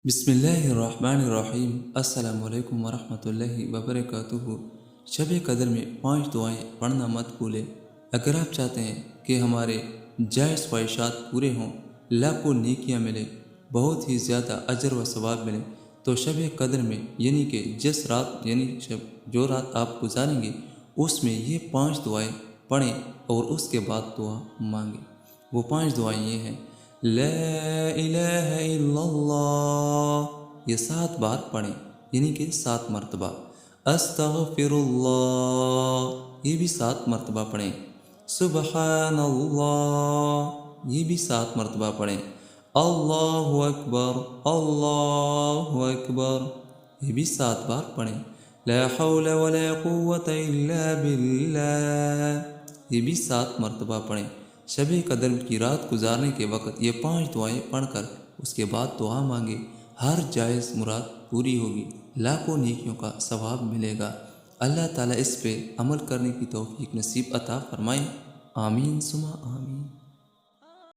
بسم اللہ الرحمن الرحیم۔ السلام علیکم ورحمۃ اللہ وبرکاتہ۔ شب قدر میں 5 دعائیں پڑھنا مت بھولیں۔ اگر آپ چاہتے ہیں کہ ہمارے جائز خواہشات پورے ہوں، لاکھوں نیکیاں ملیں، بہت ہی زیادہ اجر و ثواب ملیں، تو شب قدر میں یعنی کہ جو رات آپ گزاریں گے اس میں یہ 5 دعائیں پڑھیں اور اس کے بعد دعا مانگیں۔ وہ 5 دعائیں یہ ہیں: لا الہ الا اللہ، یہ 7 بار پڑھیں یعنی کہ 7 مرتبہ۔ استغفر اللہ، یہ بھی 7 مرتبہ پڑھیں۔ سبحان اللہ، یہ بھی 7 مرتبہ پڑھیں۔ اللہ اکبر، اللہ اکبر، یہ بھی 7 بار پڑھیں۔ لا حول ولا قوة الا باللہ، یہ بھی 7 مرتبہ پڑھیں۔ شب قدر کی رات گزارنے کے وقت یہ 5 دعائیں پڑھ کر اس کے بعد دعا مانگے، ہر جائز مراد پوری ہوگی، لاکھوں نیکیوں کا ثواب ملے گا۔ اللہ تعالیٰ اس پہ عمل کرنے کی توفیق نصیب عطا فرمائے، آمین ثم آمین۔